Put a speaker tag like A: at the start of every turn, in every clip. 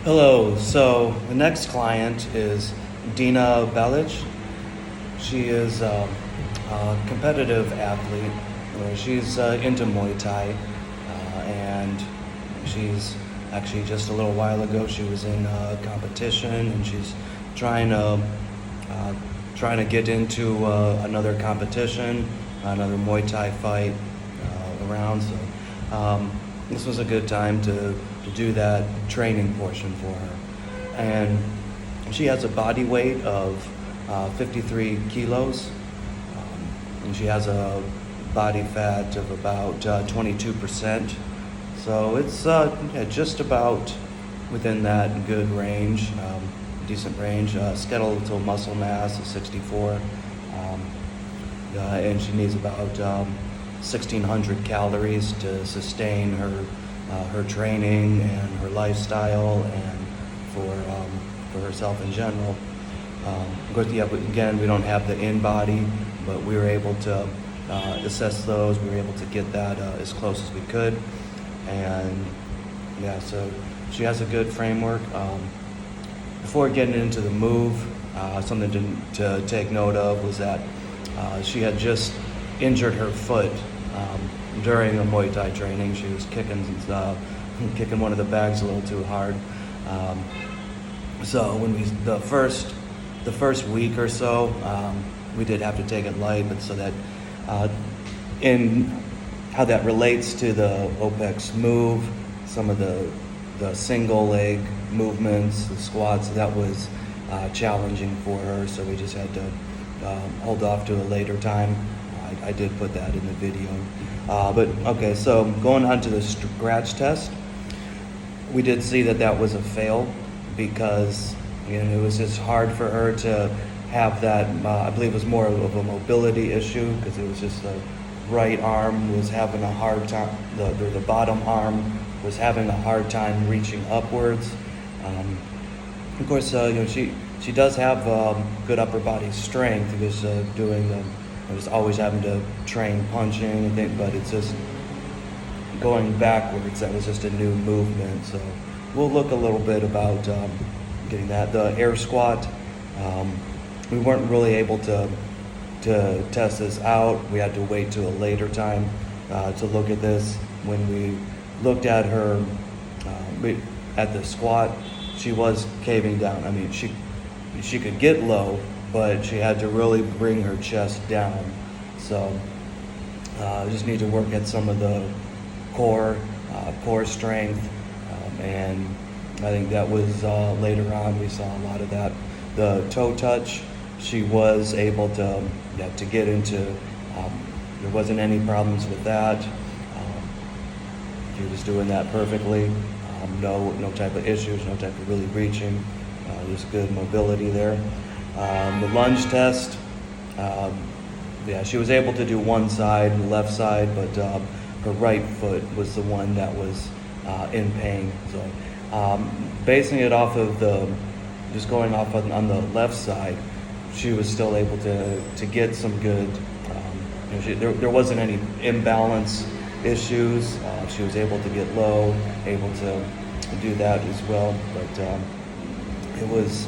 A: Hello. So the next client is Dina Balcheh. She is a competitive athlete. She's into Muay Thai, and she's actually just a little while ago she was in competition, and she's trying to trying to get into another competition, another Muay Thai fight around. So this was a good time to do that training portion for her. And she has a body weight of 53 kilos, and she has a body fat of about 22%. So it's just about within that good range, decent range. Skeletal muscle mass is 64, and she needs about 1,600 calories to sustain her training and her lifestyle and for herself in general. Of course, yeah, but again, we don't have the in-body, but we were able to assess those. We were able to get that as close as we could. And yeah, so she has a good framework. Before getting into the move, something to take note of was that she had just injured her foot during a Muay Thai training. She was kicking one of the bags a little too hard. So when the first week or so, we did have to take it light, but so that in how that relates to the OPEX move, some of the single leg movements, the squats, that was challenging for her. So we just had to hold off to a later time. I did put that in the video. But okay, so going on to the scratch test, we did see that was a fail because it was just hard for her to have that. I believe it was more of a mobility issue because it was just the right arm was having a hard time. The bottom arm was having a hard time reaching upwards. Of course, she does have good upper body strength because I was always having to train punching and things, but it's just going backwards. That was just a new movement. So we'll look a little bit about getting that. The air squat, we weren't really able to test this out. We had to wait till a later time to look at this. When we looked at her at the squat, she was caving down. I mean, she could get low, but she had to really bring her chest down. So just need to work at some of the core strength, and I think that was later on we saw a lot of that. The toe touch, she was able to get into. There wasn't any problems with that. She was doing that perfectly. No type of issues, no type of really reaching. Just good mobility there. The lunge test, she was able to do one side, the left side, but her right foot was the one that was in pain. So basing it off of just going off on the left side, she was still able to get some good, there wasn't any imbalance issues. She was able to get low, able to do that as well, but it was,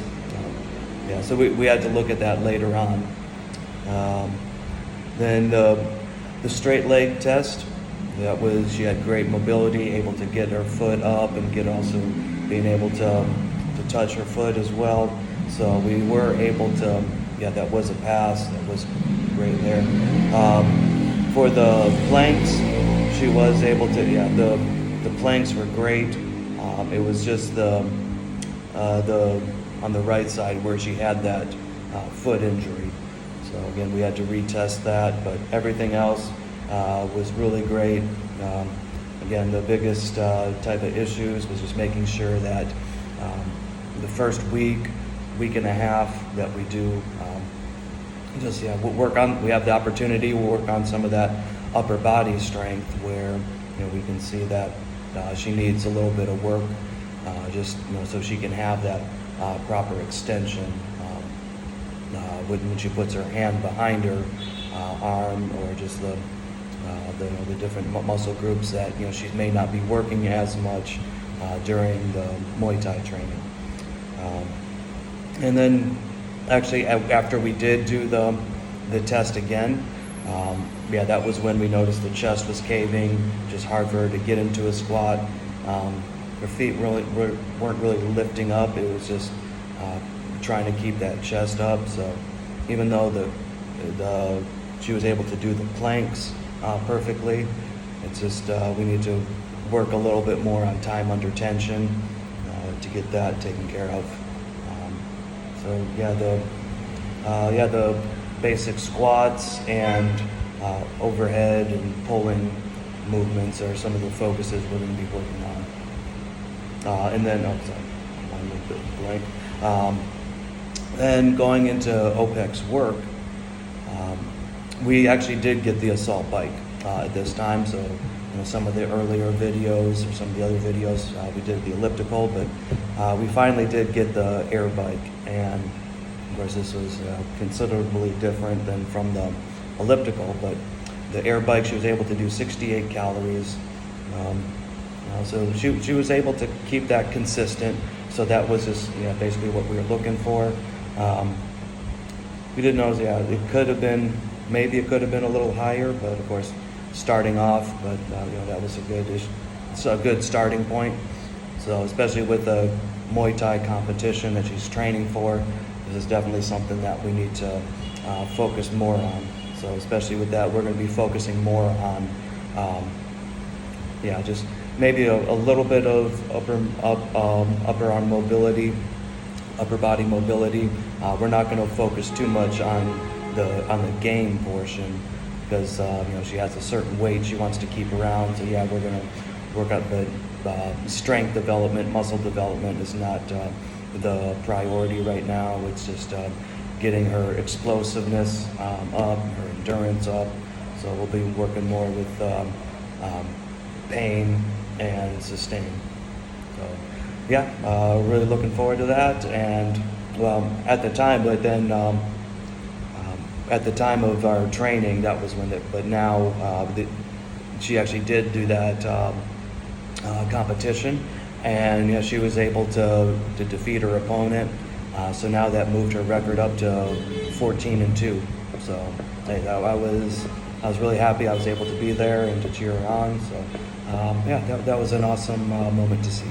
A: so we had to look at that later on. Then the straight leg test, she had great mobility, able to get her foot up and also being able to touch her foot as well. So we were able to, that was a pass. That was great there. For the planks, she was able to, the planks were great. It was just the on the right side where she had that foot injury. So again, we had to retest that, but everything else was really great. Again, the biggest type of issues was just making sure that the first week and a half that we do, we'll work on. We have the opportunity. We'll work on some of that upper body strength where we can see that she needs a little bit of work, so she can have that proper extension when she puts her hand behind her arm, or just the different muscle groups that she may not be working as much during the Muay Thai training. And then actually after we did do the test again, that was when we noticed the chest was caving, just hard for her to get into a squat. Her feet really weren't really lifting up. It was just trying to keep that chest up. So even though she was able to do the planks perfectly, it's just we need to work a little bit more on time under tension to get that taken care of. The basic squats and overhead and pulling movements are some of the focuses we're going to be working on. And then, I'm a little bit blank. Then going into OPEX work, we actually did get the assault bike at this time. So, some of the earlier videos or some of the other videos, we did the elliptical, but we finally did get the air bike. And of course, this was considerably different than from the elliptical, but the air bike, she was able to do 68 calories. So she was able to keep that consistent. So that was just basically what we were looking for. We did notice, it could have been a little higher, but of course, starting off, but that was a good starting point. So especially with the Muay Thai competition that she's training for, this is definitely something that we need to focus more on. So especially with that, we're going to be focusing more on, just maybe a little bit of upper arm mobility, upper body mobility. We're not going to focus too much on the game portion because she has a certain weight she wants to keep around. So we're going to work out the strength development, muscle development is not the priority right now. It's just getting her explosiveness up, her endurance up. So we'll be working more with pain and sustain. So really looking forward to that. And at the time, but then at the time of our training, that was when but now she actually did do that competition, and she was able to defeat her opponent. So now that moved her record up to 14-2. So I was really happy I was able to be there and to cheer her on. So that was an awesome moment to see.